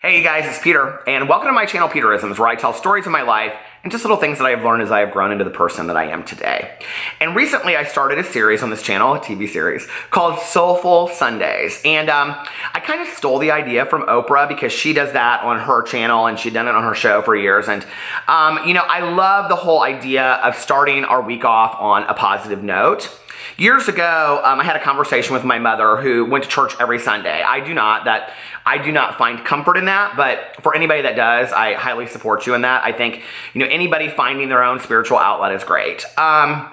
Hey you guys, it's Peter, and welcome to my channel Peterisms, where I tell stories of my life and just little things that I have learned as I have grown into the person that I am today. And recently I started a series on this channel, a TV series, called Soulful Sundays. And I kind of stole the idea from Oprah because she does that on her channel and she'd done it on her show for years. And, I love the whole idea of starting our week off on a positive note. Years ago, I had a conversation with my mother who went to church every Sunday. I do not find comfort in that, but for anybody that does, I highly support you in that. I think, anybody finding their own spiritual outlet is great. And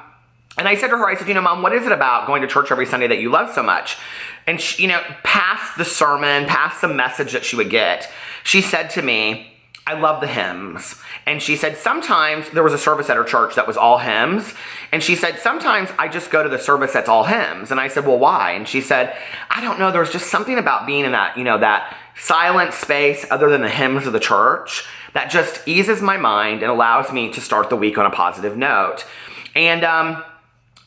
I said to her, Mom, what is it about going to church every Sunday that you love so much? And she, past the sermon, past the message that she would get, she said to me, I love the hymns. And she said, sometimes there was a service at her church that was all hymns. And she said, sometimes I just go to the service that's all hymns. And I said, well, why? And she said, I don't know. There's just something about being in that, that silent space other than the hymns of the church that just eases my mind and allows me to start the week on a positive note. And,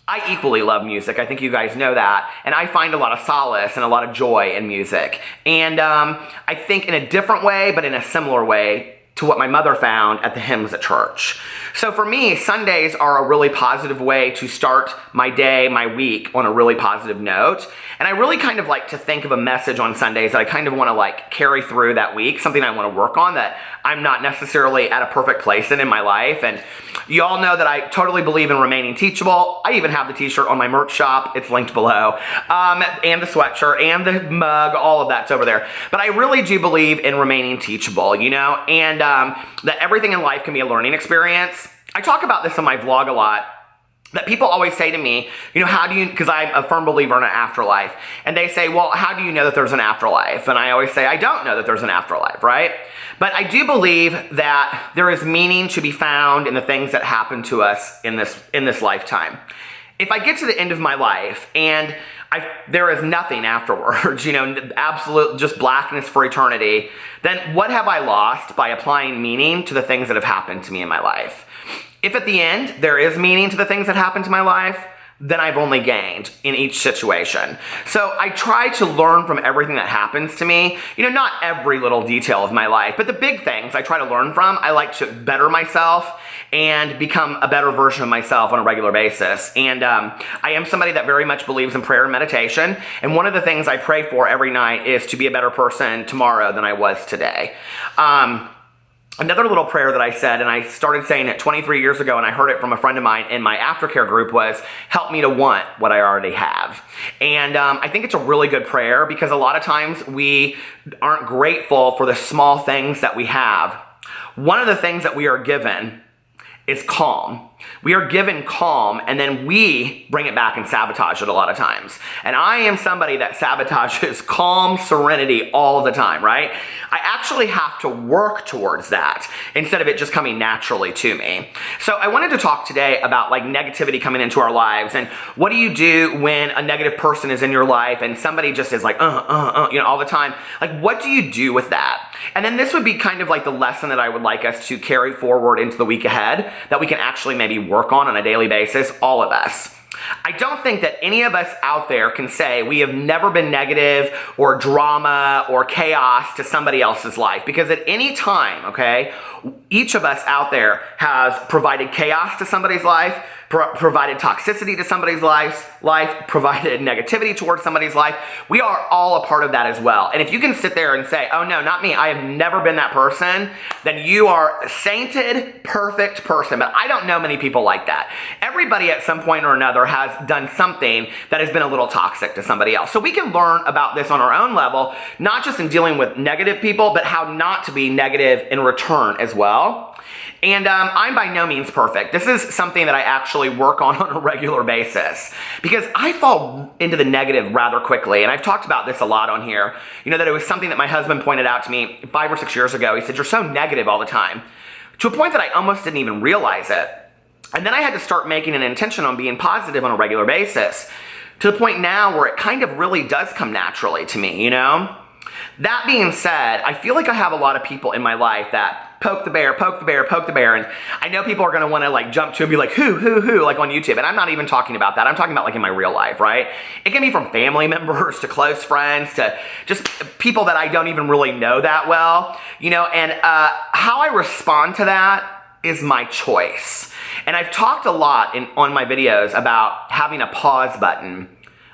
I equally love music. I think you guys know that. And I find a lot of solace and a lot of joy in music. And I think in a different way, but in a similar way to what my mother found at the hymns at church. So for me, Sundays are a really positive way to start my day, my week on a really positive note. And I really kind of like to think of a message on Sundays that I kind of want to carry through that week, something I want to work on that I'm not necessarily at a perfect place in my life. And you all know that I totally believe in remaining teachable. I even have the t-shirt on my merch shop. It's linked below. And the sweatshirt and the mug, all of that's over there. But I really do believe in remaining teachable, and that everything in life can be a learning experience. I talk about this on my vlog a lot. That people always say to me, how do you, because I'm a firm believer in an afterlife, and they say, well, how do you know that there's an afterlife? And I always say, I don't know that there's an afterlife, right? But I do believe that there is meaning to be found in the things that happen to us in this lifetime. If I get to the end of my life and there is nothing afterwards, absolute just blackness for eternity, then what have I lost by applying meaning to the things that have happened to me in my life? If at the end there is meaning to the things that happened to my life, then I've only gained in each situation. So I try to learn from everything that happens to me. Not every little detail of my life, but the big things I try to learn from. I like to better myself and become a better version of myself on a regular basis. And I am somebody that very much believes in prayer and meditation. And one of the things I pray for every night is to be a better person tomorrow than I was today. Another little prayer that I said, and I started saying it 23 years ago, and I heard it from a friend of mine in my aftercare group, was, help me to want what I already have. And I think it's a really good prayer because a lot of times we aren't grateful for the small things that we have. One of the things that we are given is calm. We are given calm, and then we bring it back and sabotage it a lot of times. And I am somebody that sabotages calm serenity all the time, right? I actually have to work towards that instead of it just coming naturally to me. So I wanted to talk today about negativity coming into our lives, and what do you do when a negative person is in your life and somebody just is all the time? What do you do with that? And then this would be kind of the lesson that I would like us to carry forward into the week ahead that we can actually maybe work on a daily basis, all of us. I don't think that any of us out there can say we have never been negative or drama or chaos to somebody else's life, because at any time, each of us out there has provided chaos to somebody's life, provided toxicity to somebody's life, provided negativity towards somebody's life. We are all a part of that as well. And if you can sit there and say, oh no, not me, I have never been that person, then you are a sainted, perfect person. But I don't know many people like that. Everybody at some point or another has done something that has been a little toxic to somebody else. So we can learn about this on our own level, not just in dealing with negative people, but how not to be negative in return as well. And I'm by no means perfect. This is something that I actually work on a regular basis because I fall into the negative rather quickly. And I've talked about this a lot on here. That it was something that my husband pointed out to me 5 or 6 years ago. He said, you're so negative all the time, to a point that I almost didn't even realize it. And then I had to start making an intention on being positive on a regular basis, to the point now where it kind of really does come naturally to me, That being said, I feel like I have a lot of people in my life that poke the bear, poke the bear, poke the bear, and I know people are going to want to like jump to and be like, who, like on YouTube, and I'm not even talking about that. I'm talking about like in my real life, right? It can be from family members to close friends to just people that I don't even really know that well, you know, and how I respond to that is my choice. And I've talked a lot on my videos about having a pause button.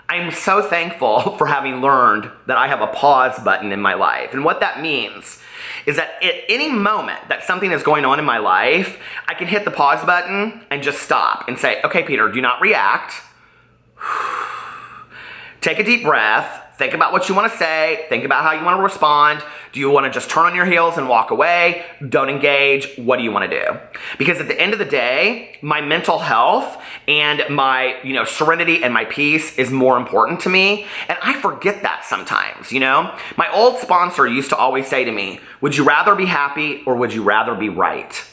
I'm so thankful for having learned that I have a pause button in my life. And what that means is that at any moment that something is going on in my life, I can hit the pause button and just stop and say, okay, Peter, do not react. Take a deep breath. Think about what you want to say. Think about how you want to respond. Do you want to just turn on your heels and walk away? Don't engage. What do you want to do? Because at the end of the day, my mental health and my, serenity and my peace is more important to me. And I forget that sometimes, My old sponsor used to always say to me, would you rather be happy or would you rather be right?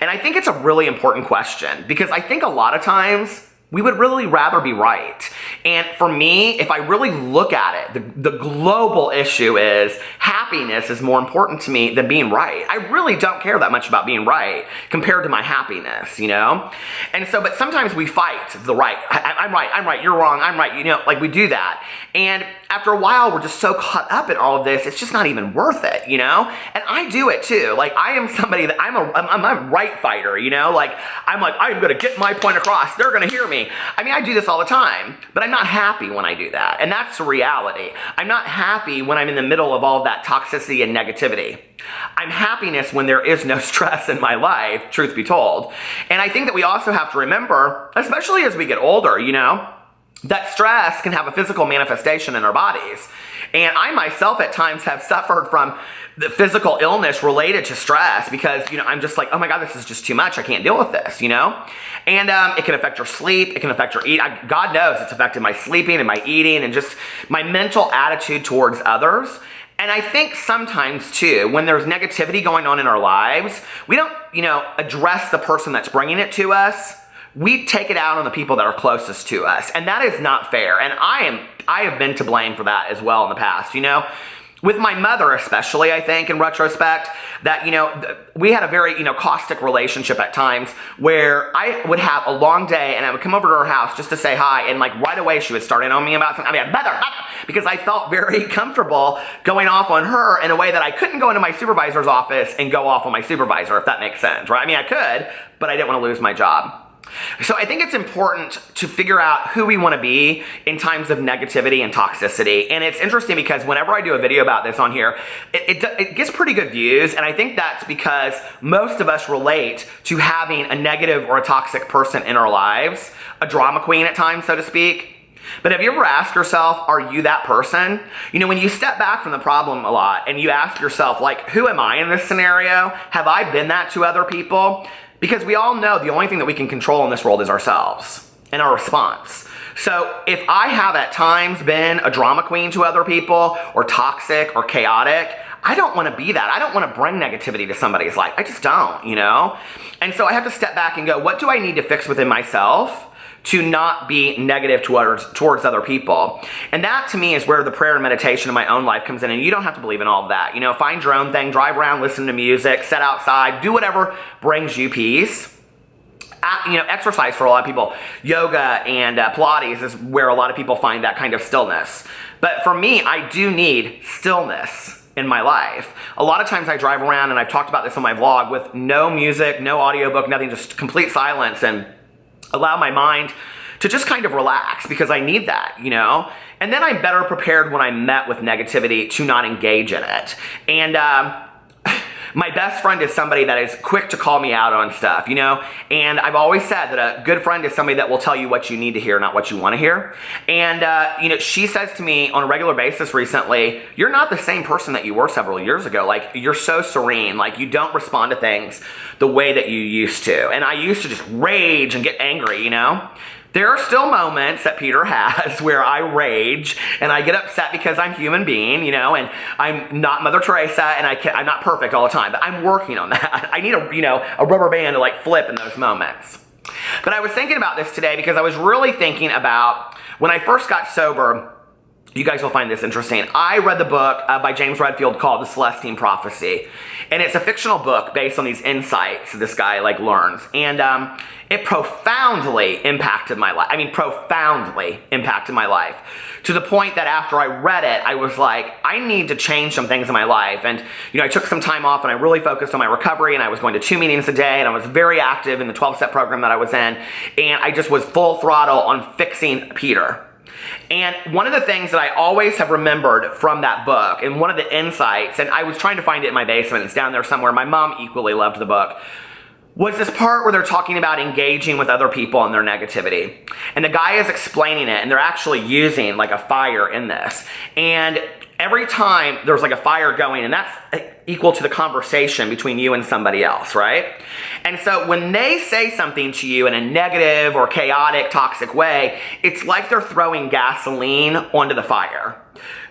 And I think it's a really important question because I think a lot of times we would really rather be right. And for me, if I really look at it, the global issue is happiness is more important to me than being right. I really don't care that much about being right compared to my happiness, And so, but sometimes we fight the right. I'm right, you're wrong, I'm right, like we do that. And after a while, we're just so caught up in all of this, it's just not even worth it, And I do it too. Like I am somebody that I'm a right fighter, I'm gonna get my point across. They're gonna hear me. I mean, I do this all the time, but I'm not happy when I do that. And that's the reality. I'm not happy when I'm in the middle of all of that toxicity and negativity. I'm happiness when there is no stress in my life, truth be told. And I think that we also have to remember, especially as we get older, that stress can have a physical manifestation in our bodies. And I myself at times have suffered from the physical illness related to stress because, I'm just like, oh my God, this is just too much. I can't deal with this, And it can affect your sleep. It can affect your eating. God knows it's affected my sleeping and my eating and just my mental attitude towards others. And I think sometimes too, when there's negativity going on in our lives, we don't, address the person that's bringing it to us. We take it out on the people that are closest to us. And that is not fair. And I have been to blame for that as well in the past, With my mother especially, I think, in retrospect, that, we had a very, caustic relationship at times where I would have a long day and I would come over to her house just to say hi and like right away she would start in on me about something. Mother, because I felt very comfortable going off on her in a way that I couldn't go into my supervisor's office and go off on my supervisor, if that makes sense, right? I mean, I could, but I didn't want to lose my job. So I think it's important to figure out who we want to be in times of negativity and toxicity. And it's interesting because whenever I do a video about this on here, it gets pretty good views. And I think that's because most of us relate to having a negative or a toxic person in our lives, a drama queen at times, so to speak. But have you ever asked yourself, are you that person? When you step back from the problem a lot and you ask yourself, like, who am I in this scenario? Have I been that to other people? Because we all know the only thing that we can control in this world is ourselves and our response. So if I have at times been a drama queen to other people or toxic or chaotic, I don't want to be that. I don't want to bring negativity to somebody's life. I just don't, And so I have to step back and go, what do I need to fix within myself to not be negative towards other people? And that to me is where the prayer and meditation in my own life comes in. And you don't have to believe in all of that. Find your own thing, drive around, listen to music, sit outside, do whatever brings you peace. Exercise for a lot of people. Yoga and Pilates is where a lot of people find that kind of stillness. But for me, I do need stillness in my life. A lot of times I drive around, and I've talked about this on my vlog, with no music, no audiobook, nothing, just complete silence, and allow my mind to just kind of relax because I need that, And then I'm better prepared when I'm met with negativity to not engage in it. And my best friend is somebody that is quick to call me out on stuff, And I've always said that a good friend is somebody that will tell you what you need to hear, not what you want to hear. And, she says to me on a regular basis recently, you're not the same person that you were several years ago. Like, you're so serene. Like, you don't respond to things the way that you used to. And I used to just rage and get angry, There are still moments that Peter has where I rage and I get upset because I'm a human being, and I'm not Mother Teresa and I'm not perfect all the time, but I'm working on that. I need a rubber band to like flip in those moments. But I was thinking about this today because I was really thinking about when I first got sober. You guys will find this interesting. I read the book by James Redfield called The Celestine Prophecy. And it's a fictional book based on these insights this guy learns. And it profoundly impacted my life. I mean, profoundly impacted my life. To the point that after I read it, I was like, I need to change some things in my life. And, I took some time off and I really focused on my recovery, and I was going to 2 meetings a day, and I was very active in the 12-step program that I was in. And I just was full throttle on fixing Peter. And one of the things that I always have remembered from that book, and one of the insights, and I was trying to find it in my basement, it's down there somewhere, my mom equally loved the book, was this part where they're talking about engaging with other people and their negativity. And the guy is explaining it, and they're actually using a fire in this. And every time there's a fire going, and that's equal to the conversation between you and somebody else, right? And so when they say something to you in a negative or chaotic, toxic way, it's like they're throwing gasoline onto the fire.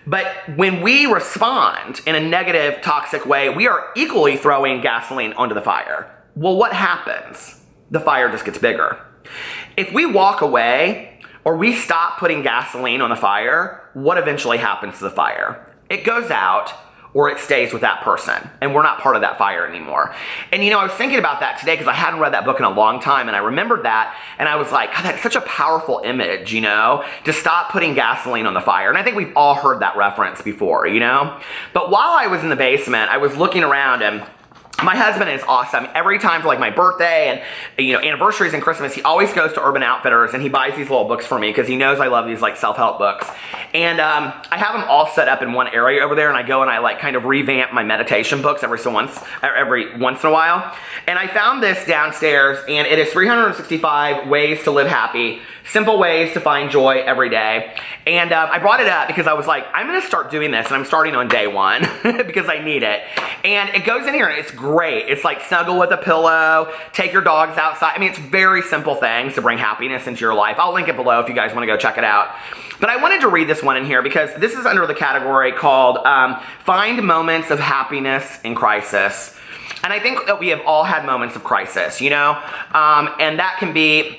But when we respond in a negative, toxic way, we are equally throwing gasoline onto the fire. Well, what happens? The fire just gets bigger. If we walk away or we stop putting gasoline on the fire, what eventually happens to the fire? It goes out, or it stays with that person, and we're not part of that fire anymore. And I was thinking about that today because I hadn't read that book in a long time, and I remembered that, and I was like, God, that's such a powerful image, to stop putting gasoline on the fire. And I think we've all heard that reference before, But while I was in the basement, I was looking around, and my husband is awesome. Every time for my birthday and anniversaries and Christmas, he always goes to Urban Outfitters and he buys these little books for me because he knows I love these self-help books. And I have them all set up in one area over there, and I go and I kind of revamp my meditation books every once in a while. And I found this downstairs, and it is 365 ways to live happy, simple ways to find joy every day. And I brought it up because I was like, I'm going to start doing this, and I'm starting on day 1 because I need it. And it goes in here, and it's great. It's snuggle with a pillow, take your dogs outside. I mean, it's very simple things to bring happiness into your life. I'll link it below if you guys want to go check it out. But I wanted to read this one in here because this is under the category called Find Moments of Happiness in Crisis. And I think that we have all had moments of crisis, and that can be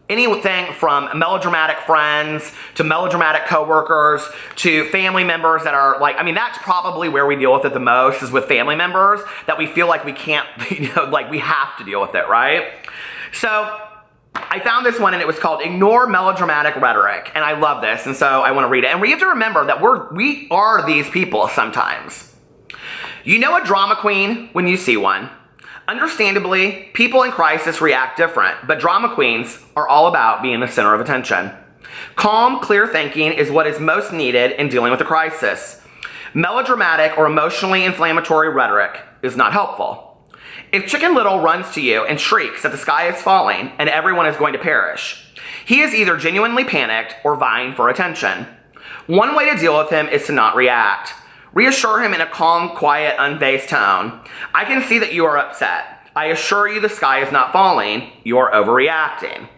anything from melodramatic friends to melodramatic coworkers to family members that are that's probably where we deal with it the most, is with family members that we feel like we can't, we have to deal with it, right? So I found this one, and it was called Ignore Melodramatic Rhetoric, and I love this, and so I want to read it. And we have to remember that we are these people sometimes. You know a drama queen when you see one. Understandably, people in crisis react different, but drama queens are all about being the center of attention. Calm, clear thinking is what is most needed in dealing with a crisis. Melodramatic or emotionally inflammatory rhetoric is not helpful. If Chicken Little runs to you and shrieks that the sky is falling and everyone is going to perish, he is either genuinely panicked or vying for attention. One way to deal with him is to not react. Reassure him in a calm, quiet, unfazed tone. I can see that you are upset. I assure you the sky is not falling. You are overreacting.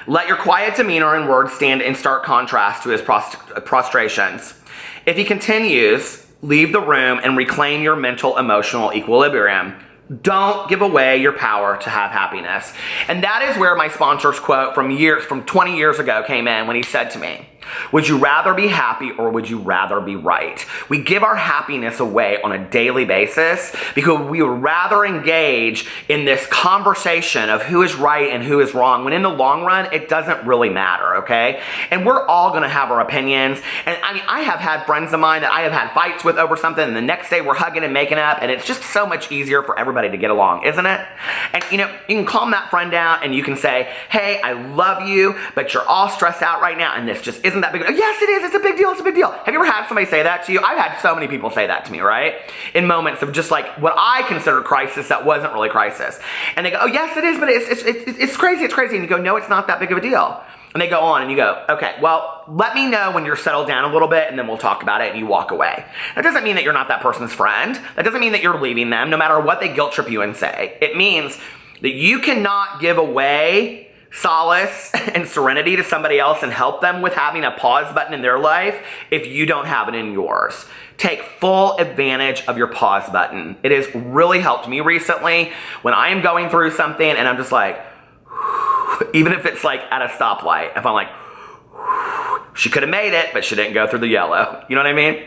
Let your quiet demeanor and words stand in stark contrast to his prostrations. If he continues, leave the room and reclaim your mental, emotional equilibrium. Don't give away your power to have happiness. And that is where my sponsor's quote from 20 years ago came in when he said to me, would you rather be happy or would you rather be right? We give our happiness away on a daily basis because we would rather engage in this conversation of who is right and who is wrong, when in the long run, it doesn't really matter, okay? And we're all going to have our opinions. And I mean, I have had friends of mine that I have had fights with over something, and the next day we're hugging and making up, and it's just so much easier for everybody to get along, isn't it? And you can calm that friend down and you can say, hey, I love you, but you're all stressed out right now, and this just isn't that big. Yes, it is. It's a big deal. It's a big deal. Have you ever had somebody say that to you? I've had so many people say that to me, right? In moments of just what I consider crisis that wasn't really crisis. And they go, oh, yes, it is, but it's crazy. It's crazy. And you go, no, it's not that big of a deal. And they go on and you go, okay, well, let me know when you're settled down a little bit and then we'll talk about it, and you walk away. That doesn't mean that you're not that person's friend. That doesn't mean that you're leaving them no matter what they guilt trip you and say. It means that you cannot give away solace and serenity to somebody else and help them with having a pause button in their life if you don't have it in yours. Take full advantage of your pause button. It has really helped me recently when I am going through something and I'm just even if it's at a stoplight, if I'm She could have made it, but she didn't go through the yellow. You know what I mean?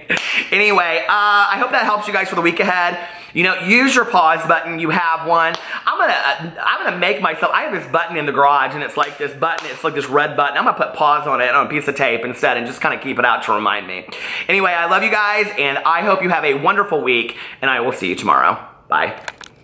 Anyway, I hope that helps you guys for the week ahead. You know, use your pause button. You have one. I'm gonna make myself, I have this button in the garage, and it's like this button, it's like this red button. I'm gonna put pause on it on a piece of tape instead and just kind of keep it out to remind me. Anyway, I love you guys, and I hope you have a wonderful week, and I will see you tomorrow. Bye.